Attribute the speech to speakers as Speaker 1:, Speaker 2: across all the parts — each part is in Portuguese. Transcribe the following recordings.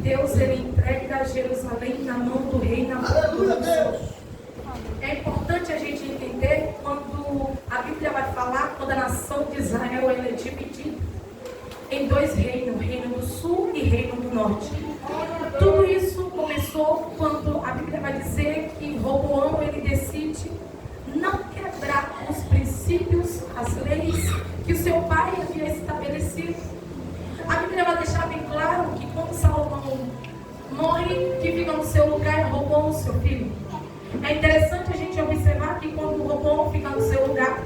Speaker 1: Deus ele entrega Jerusalém na mão do rei, na mão do Deus. É importante a gente entender quando a Bíblia vai falar, quando a nação de Israel ela é dividida em dois reinos, reino do sul e reino do norte. Tudo isso começou quando a Bíblia vai dizer que Roboão ele decide não quebrar os princípios, as leis que o seu pai havia estabelecido. A Bíblia vai deixar bem claro que quando Salomão morre, que fica no seu lugar é Roboão, seu filho. É interessante a gente observar que quando Roboão fica no seu lugar,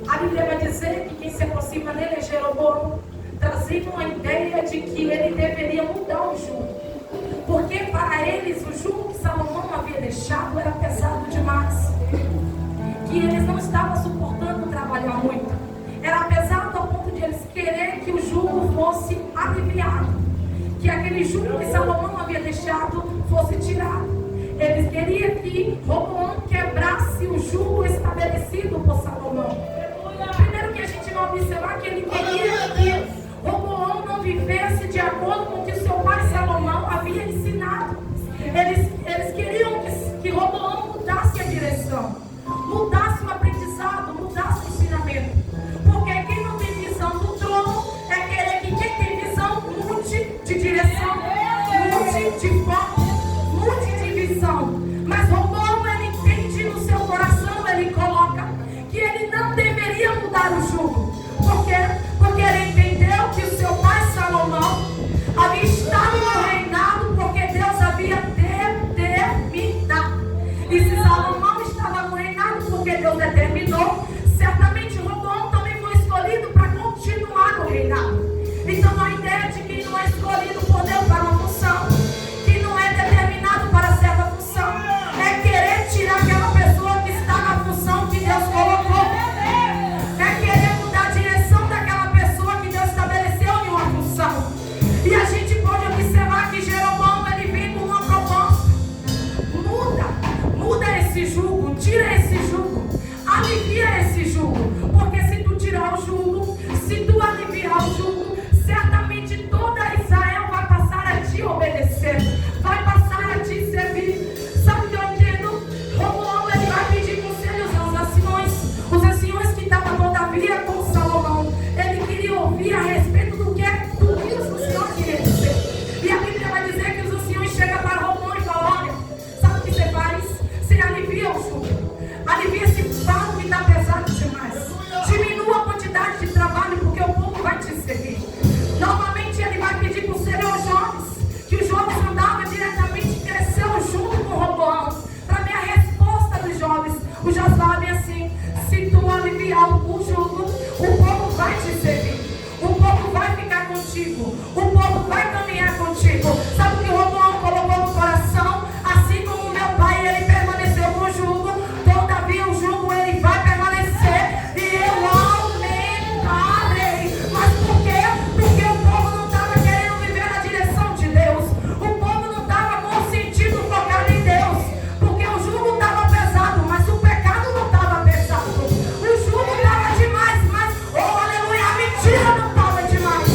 Speaker 1: a Bíblia vai dizer que quem se aproxima dele é Jeroboão, trazendo a ideia de que ele deveria mudar o jugo. Porque para eles o jugo que Salomão havia deixado era pesado demais. Que eles não estavam suportando trabalhar muito. Era pesado ao ponto de eles querer que o jugo fosse aliviado. Que aquele jugo que Salomão havia deixado fosse tirado. Eles queriam que Roboão quebrasse o jugo estabelecido por Salomão. Primeiro que a gente vai observar que ele queria que Roboão não vivesse de acordo com o que o seu pai Salomão havia ensinado. Eles queriam que Roboão mudasse a direção, mudasse o aprendizado, mudasse o ensinamento. Porque quem não tem visão do trono é querer que quem tem visão mude de direção, mude de foco, mude de visão. Mas Roboão ele entende no seu coração, ele coloca que ele não deveria mudar o jugo. Por quê? Porque ele entendeu que o seu pai Salomão havia estado no reinado porque Deus havia determinado. E se Salomão estava no reinado porque Deus determinou, certamente Roboão também foi escolhido para continuar no reinado. Então a ideia de quem não é escolhido por Deus para uma função, que não é determinado para certa função, é querer tirar aquela pessoa que está na função que Deus colocou. É querer mudar a direção daquela pessoa que Deus estabeleceu em uma função. E a gente pode observar que Jeroboão ele vem com uma proposta. Muda esse jugo, tira esse jugo, alivia esse jugo. Porque se tu tirar o jugo, se tu aliviar o jugo, certamente toda Israel vai passar a te obedecer, vai passar a te servir. Sabe o que eu entendo? Roboão ele vai pedir conselhos aos anciões. Os anciões que estavam todavia com Salomão, ele queria ouvir a respeito do que os anciões queriam dizer. E a Bíblia vai dizer que os anciões chegam para Roboão e falam: olha, sabe o que você faz? Você alivia o jugo, alivia esse fardo que está pesado demais, diminua a quantidade de trabalho porque o povo vai te servir. Novamente ele vai pedir conselho aos jovens, que os jovens andavam diretamente, cresceu junto com Roboão. Para ver a resposta dos jovens, os jovens falam bem assim: se tu aliviar o jugo, o povo vai te servir, o povo vai ficar contigo, o povo vai caminhar contigo. Sabe o que Roboão colocou no coração? Assim como meu pai ele permaneceu com o jugo, todavia o jugo ele vai permanecer e eu aumentarei. Mas por quê? Porque o povo não estava querendo viver na direção de Deus, o povo não estava consentindo focar em Deus, porque o jugo estava pesado, mas o pecado não estava pesado. O jugo estava demais, mas, oh aleluia, a mentira não estava demais.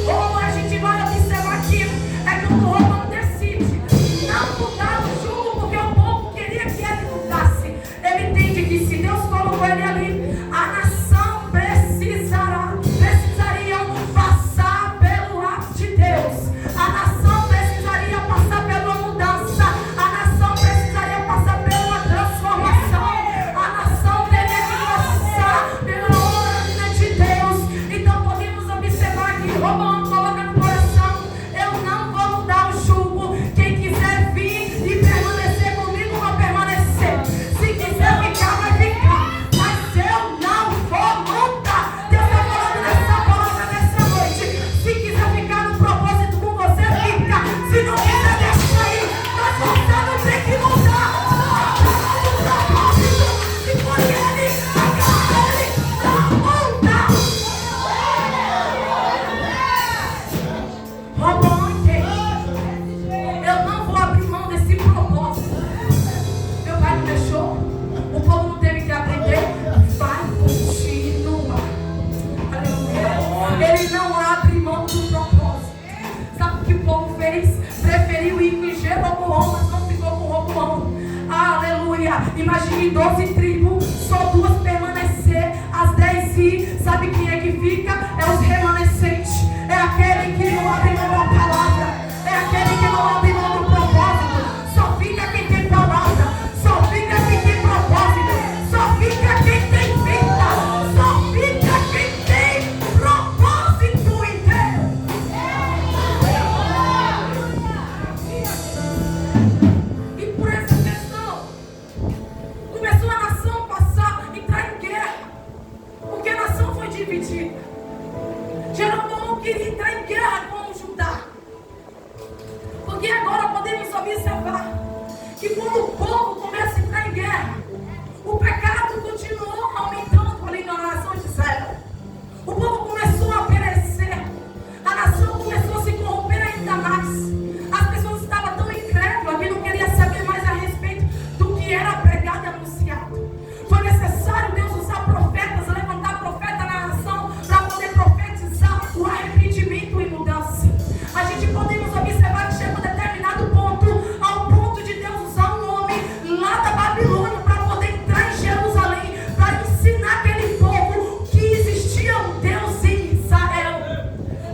Speaker 1: Oh, a gente vai observar aqui, é quando o Roboão, mas não ficou com Roboão. Aleluia. Imagine 12 tribos, só 2 permanecer, as 10 ir. Sabe quem é que fica? É os remanescentes. É aquele que não abre mão da palavra. É aquele que não abre mão do propósito. Só fica quem tem palavra. Só fica quem tem propósito. Só fica quem tem vida. Só fica quem tem propósito em Deus. E por essa questão, começou a nação passar, entrar em guerra. Porque a nação foi dividida. Jeroboão queria entrar em guerra com Judá. Porque agora podemos observar que quando o povo começa a entrar em guerra, o pecado continuou aumentando ali na nação de Israel. O povo começou a perecer. A nação começou a se corromper ainda mais. As pessoas estavam tão incrédulas que não queriam saber mais a respeito do que era pregado e anunciado. Foi necessário Deus usar profetas, levantar profeta na nação para poder profetizar o arrependimento e mudança. A gente podemos observar que chegou a determinado ponto, ao ponto de Deus usar um homem lá da Babilônia para poder entrar em Jerusalém, para ensinar aquele povo que existia um Deus em Israel.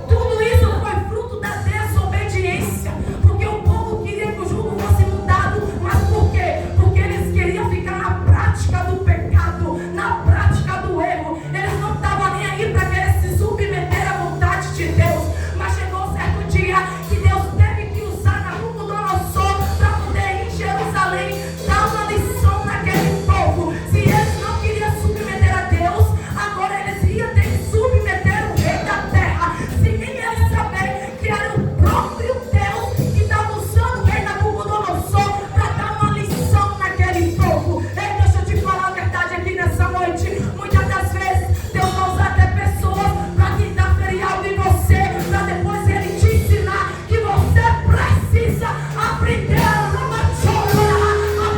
Speaker 1: Tudo isso foi fruto da desobediência, porque o povo queria que o jugo fosse mudado. Mas por quê? Porque eles queriam ficar na prática do pecado, na prática do erro. Eles não estavam nem aí para querer se submeter à vontade de Deus. Mas chegou um certo dia que Deus teve que usar Nabucodonosor para poder ir em Jerusalém, dar uma lição naquele povo. Se eles não queriam submeter a Deus, agora eles iam ter que submeter o rei da terra. Se nem eles saberem que era o próprio Deus que estava usando o rei Nabucodonosor para dar uma lição naquele povo. Ei, deixa eu te falar a verdade aqui nessa noite. Muitas das vezes Deus vai usar até pessoas para tentar ferir algo em você, para depois ele te ensinar que você precisa aprender a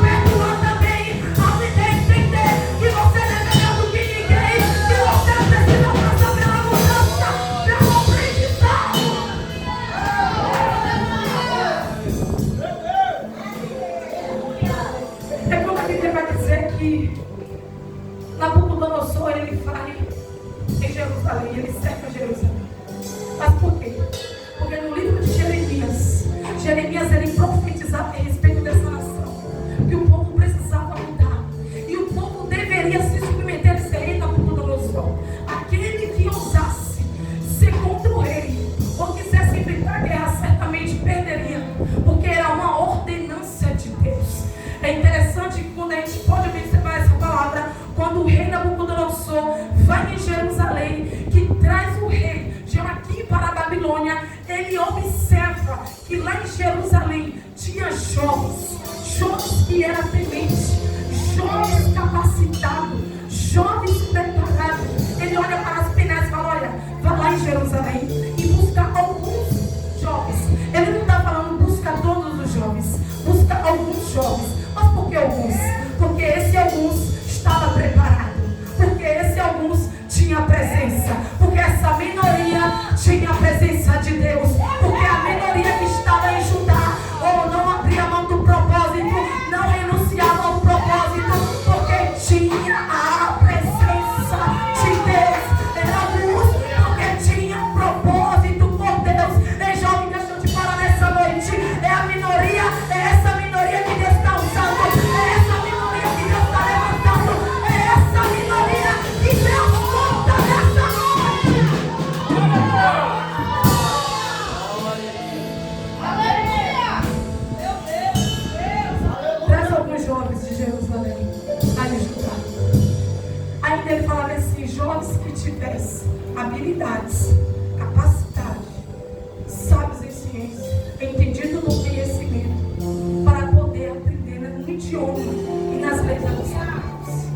Speaker 1: perdoar também, aprender a entender que você não é melhor do que ninguém, que você precisa passar pela mudança, pelo aprendizado. É como a Bíblia vai dizer que Nabucodonosor, ele vai em Jerusalém, ele cerca Jerusalém. Mas por quê? Porque no livro de Jeremias ele profetizava a respeito dessa nação, que o povo precisava mudar, e o povo deveria se submeter a esse rei Nabucodonosor. Aquele que ousasse ser contra o rei, ou quisesse enfrentar a guerra, certamente perderia, porque era uma ordenança de Deus. É interessante que quando a gente pode observar essa palavra, quando o rei Nabucodonosor vai em Jerusalém, que traz o rei Joaquim para a Babilônia, ele observa que lá em Jerusalém tinha jovens que eram tementes, jovens capacitados, jovens preparados. Ele olha para as penas e fala: olha, vá lá em Jerusalém e busca alguns jovens. Ele não está falando busca todos os jovens, busca alguns jovens. Mas por que alguns? Porque esse alguns estava preparado, porque esse alguns tinha presença, porque essa minoria tinha a presença de Deus, porque a minoria que estava em Judá, ou não abria mão do propósito, não renunciava ao propósito, porque tinha a presença de Deus. Era alguns porque tinha propósito por Deus. Ei, jovem, deixa eu te falar nessa noite, é a minoria, é essa minoria que Deus está usando, é essa minoria que Deus está levantando, é essa minoria que Deus conta nessa noite. Aleluia! Meu Deus! Traz alguns jovens de Jerusalém a lhe ajudar. Ainda ele falava assim: jovens que tivessem habilidades, capacidade, sábios em ciência, entendido no conhecimento, para poder aprender no idioma e nas leis anunciadas.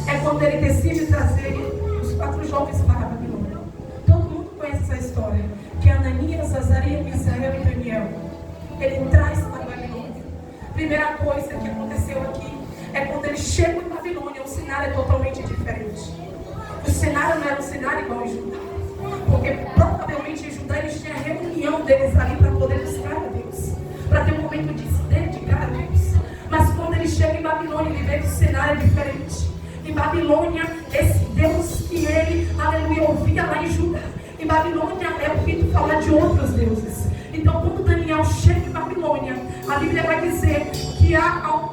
Speaker 1: É quando ele decide trazer os 4 jovens para a Babilônia. Todo mundo conhece essa história, que Ananias, Azarias, Misael e Daniel, ele traz para a Babilônia. Primeira coisa que aconteceu aqui é quando eles chegam em Babilônia, o cenário é totalmente diferente. O cenário não era um cenário igual em Judá, porque provavelmente em Judá eles tinham a reunião deles ali para poder buscar a Deus, para momento de se dedicar a Deus. Mas quando ele chega em Babilônia, ele vê que o cenário é diferente. Em Babilônia, esse Deus que ele, aleluia, ouvia lá em Judá, em Babilônia é ouvido falar de outros deuses. Então, quando Daniel chega em Babilônia, a Bíblia vai dizer que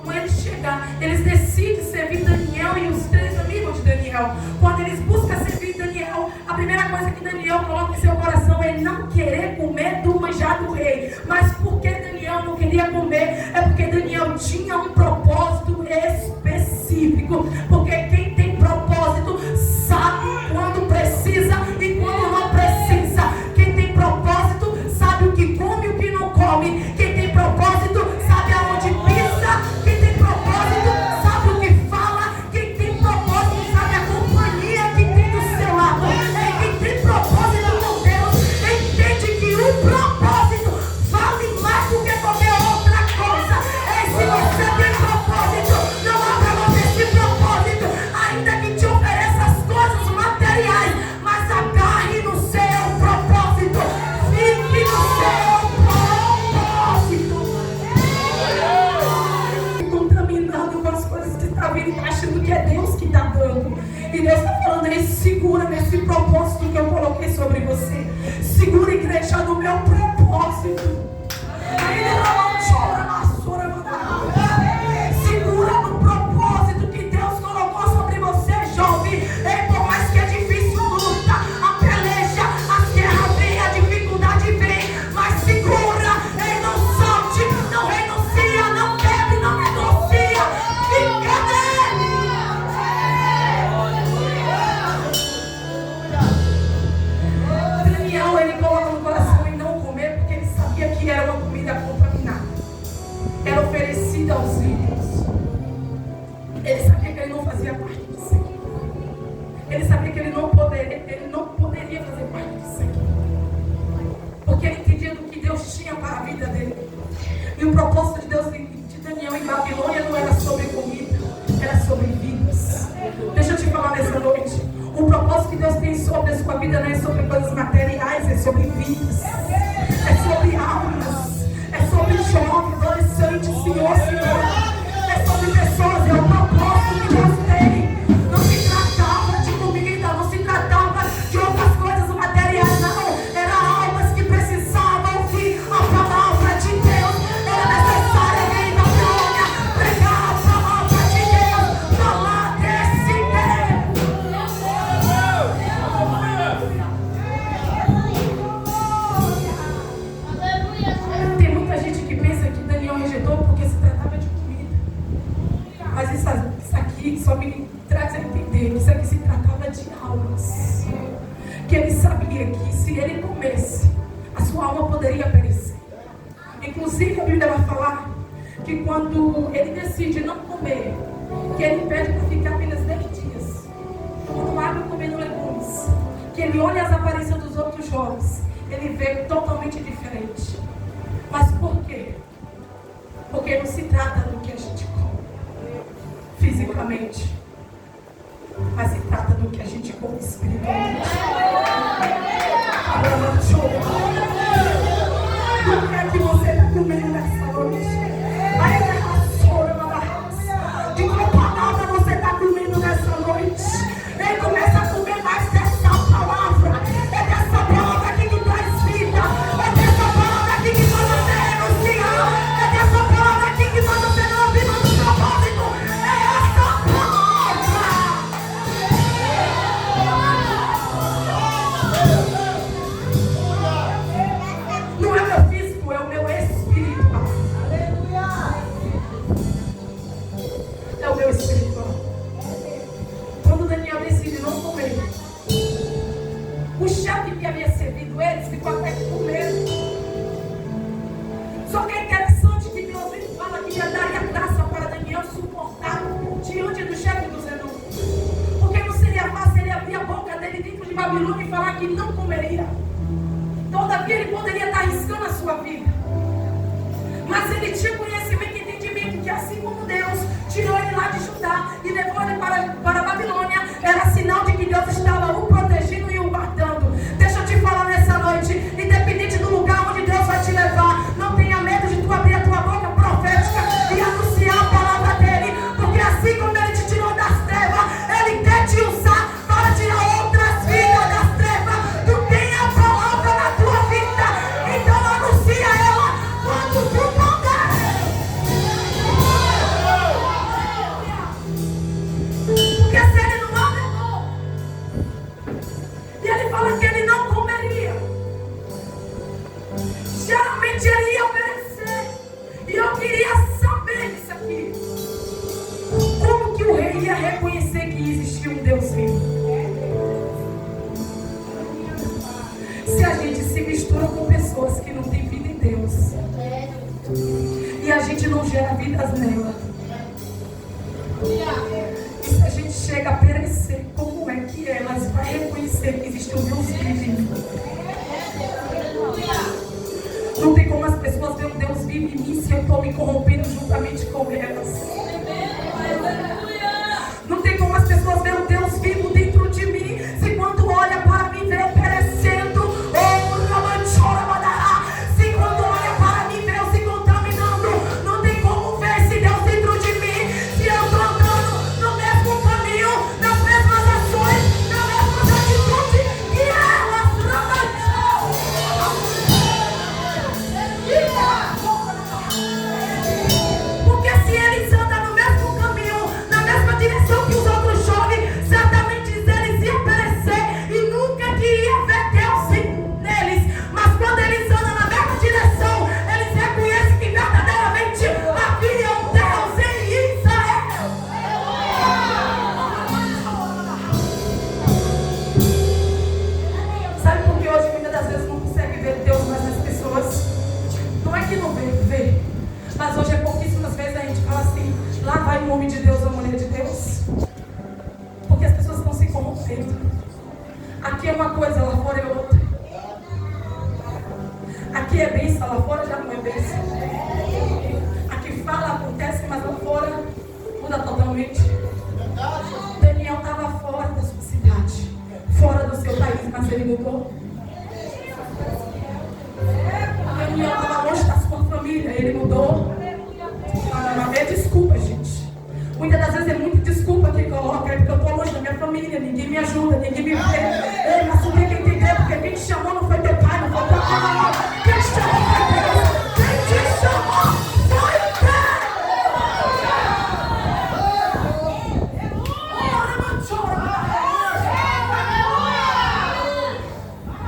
Speaker 1: quando ele chegar, eles decidem servir Daniel e os 3 amigos de Daniel. Quando eles buscam servir Daniel, a primeira coisa que Daniel coloca em seu coração é não querer comer do manjar do rei. Mas por que Daniel não queria comer? É porque Daniel tinha um propósito específico. Porque quem tem propósito sabe quando precisa e quando não precisa. Quem tem propósito sabe o que come e o que não come. Quem tem propósito sabe aonde pisa. Quem tem propósito sabe o que fala. Quem tem propósito sabe a companhia que tem do seu lado. Quem tem propósito com Deus entende que o propósito vale mais do que qualquer outra coisa. Se você tem propósito, não abra mão desse propósito, ainda que te ofereça as coisas materiais, mas agarre no seu propósito. Fique no seu propósito. Contaminado com as coisas que está vindo, está achando que é Deus que está dando. E Deus está falando aí, segura nesse propósito que eu coloquei sobre você. Segura, igreja, no meu propósito. Segura no propósito que Deus colocou sobre você, jovem. Por mais que é difícil luta, a peleja, as guerras vem, a dificuldade vem, mas segura, não solte, não renuncia, não quebre, não negocia, fica nele. Daniel, ele coloca no coração em não comer, porque ele sabia que era uma comida contaminada, era oferecida aos ídolos. Ele sabia que ele não fazia parte disso aqui. Ele sabia que ele não poderia fazer parte disso aqui, porque ele entendia do que Deus tinha para a vida dele. E o propósito de Deus de Daniel em Babilônia não era sobre comida, era sobre vidas. Deixa eu te falar nessa noite, o propósito que Deus tem sobre a sua vida não é sobre coisas materiais, é sobre vidas, é sobre almas, é sobre jovens, adolescentes, Senhor, é sobre pessoas, é o propósito que Deus tem. Não se tratava de comida, não se tratava de outras coisas materiais, não. Era almas que precisavam ouvir a palavra de Deus. Era necessário alguém em Babilônia pregar a palavra de Deus, falar desse Deus. Tem muita gente que pensa que Daniel rejeitou porque se tratava de comida. Mas isso aqui só me traz a entender que isso aqui se tratava de almas. Que ele sabia que se ele comesse, a sua alma poderia perecer. Inclusive a Bíblia vai falar que quando ele decide não comer, que ele pede para ficar apenas 10 dias, tomando água e comendo legumes, que ele olha as aparências dos outros jovens, ele vê totalmente diferente. Mas por quê? Porque não se trata do que a gente come fisicamente, mas se trata do que a gente come espiritualmente. O que é que você está comendo nessa noite? De qual palavra você está comendo nessa noite? Ele começa a comer mais dessa palavra. É dessa palavra aqui que traz vida. É dessa palavra aqui que faz você renunciar. É dessa palavra aqui que faz você não abrir mão do propósito. É essa palavra. Não é o meu físico, é o meu espiritual. É o meu espiritual. Quando Daniel decide não comer, o chefe que havia servido eles ficou até com medo. Só que é interessante que Deus ele fala que já daria graça para Daniel suportar diante do chefe dos eunucos. Porque não seria fácil ele abrir a boca dele dentro de Babilônia e falar que não comeria. Todavia ele poderia estar arriscando a sua vida. Mas ele tinha conhecimento e entendimento que assim como Deus tirou ele lá de Judá e levou ele para a Babilônia, era sinal de que Deus estava o protegendo e o guardando. Deixa eu te falar nessa noite, independente do lugar onde Deus vai te levar, não tenha medo de tu abrir a tua boca Geralmente ele ia obedecer. E eu queria saber disso aqui. Como que o rei ia reconhecer que existia um Deus vivo? Se a gente se mistura com pessoas que não têm vida em Deus e a gente não gera vidas nela, e se a gente chega a perecer, como é que elas vão reconhecer que existe um Deus vivo? Não tem como as pessoas verem um Deus vivo em mim se eu estou me corrompendo juntamente com elas. Não tem como as pessoas verem um Deus vivo dentro de mim se quando olha para mim vê eu perecendo. Se quando olha para mim vê eu se contaminando. Não tem como ver esse Deus dentro de mim se eu estou andando no mesmo caminho, nas mesmas ações, nas mesmas atitudes que elas. Porque se eles andam no mesmo caminho, na mesma direção que os outros jovens, certamente eles iam perecer e nunca queriam ver Deus neles. Mas quando eles andam na mesma direção, eles reconhecem que verdadeiramente havia um Deus em Israel. Sabe por que hoje muitas das vezes não consegue ver Deus mais nas pessoas? Não é que não vê, mas hoje é pouquíssimas vezes a gente fala assim: lá vai o homem de Deus, a mulher de Deus. Porque as pessoas estão se corrompendo. Aqui é uma coisa, lá fora é outra. Aqui é bênção, lá fora já não é bênção. Aqui fala, acontece, mas lá fora muda totalmente. Daniel estava fora da sua cidade, fora do seu país, mas ele mudou. Daniel estava longe da sua família, ele mudou. É desculpa, gente. Muitas das vezes é muita desculpa que ele coloca, porque eu estou longe da minha família, ninguém me ajuda, ninguém me vê. Ei, mas tu tem que entender, porque quem te chamou não foi teu pai, não foi teu pai. Quem te chamou foi Deus. Quem te chamou foi Deus.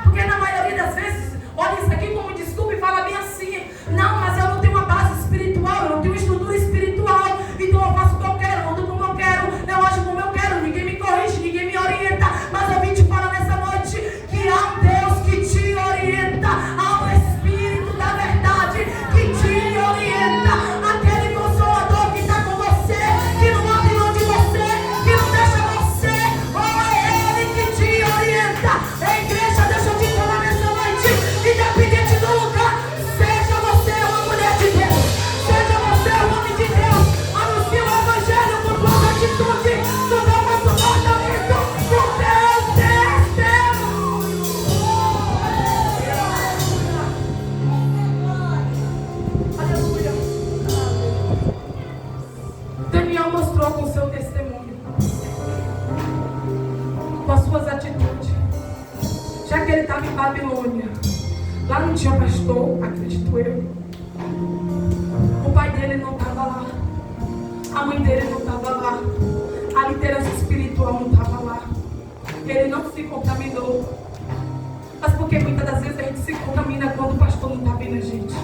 Speaker 1: Porque na maioria das vezes, olha isso aqui como desculpa e fala bem assim: não, mas eu não tenho uma base espiritual, eu não tenho uma estrutura espiritual, então eu faço o que eu quero, eu ando como eu quero, eu acho como eu quero, ninguém me corrige, ninguém me orienta. Mas eu vim te falar nessa noite que há um Deus que te orienta, há um Espírito da verdade que te orienta, aquele consolador que está com você, que não abre mão de você, que não deixa você, é Ele que te orienta. A igreja, deixa eu te falar nessa noite, independente do lugar, seja você uma mulher de Deus, seja você um homem de Deus, anuncie o Evangelho com toda atitude, com todo comportamento, com teu testemunho. Aleluia. Daniel mostrou com seu testemunho, com as suas atitudes. Já que ele estava em Babilônia, lá não tinha pastor, acredito eu. O pai dele não estava lá, a mãe dele não estava lá, a liderança espiritual não estava lá. Ele não se contaminou. Mas porque muitas das vezes a gente se contamina quando o pastor não está vendo a gente.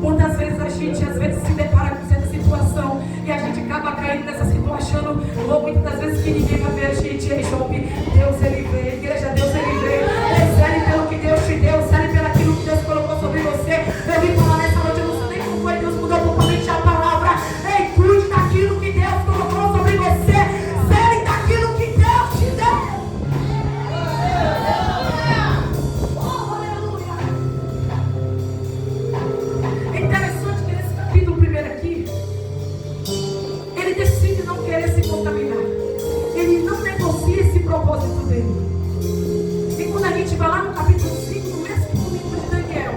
Speaker 1: Quantas vezes a gente às vezes se depara com certa situação e a gente acaba caindo nessa situação achando, ou muitas das vezes, que ninguém vai ver a gente. Ei, Job, Deus ele vê, igreja, Deus ele vê. Recebe pelo que Deus te deu, recebe pelo aquilo que Deus colocou sobre você. Eu vim falar nessa noite, eu não sei nem como foi, Deus mudou totalmente a palavra. Ei, cuide daquilo que Deus colocou sobre você, cele daquilo que Deus te deu. É interessante que nesse capítulo primeiro aqui, ele decide não querer se contaminar. Ele não negocia esse propósito dele. E quando a gente vai lá no capítulo 5, no mesmo livro de Daniel,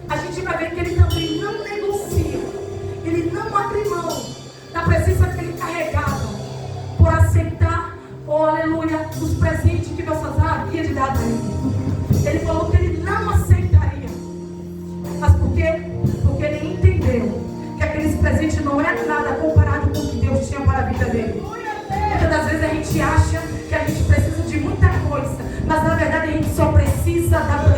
Speaker 1: a gente vai ver que ele também não negocia. Ele não abre mão da presença que ele carregava por aceitar, oh aleluia, os presentes que Belsazar havia de dar a ele. Ele falou que ele não aceitaria. Mas por quê? Porque ele entendeu que aqueles presentes não eram nada comparado com o que Deus tinha para a vida dele. Muitas das vezes a gente acha que a gente precisa de muita coisa, mas na verdade a gente só precisa da presença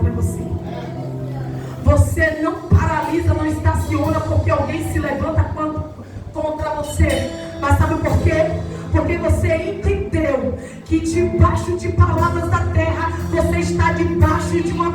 Speaker 1: contra você. Você não paralisa, não estaciona porque alguém se levanta contra você. Mas sabe por quê? Porque você entendeu que debaixo de palavras da terra, você está debaixo de uma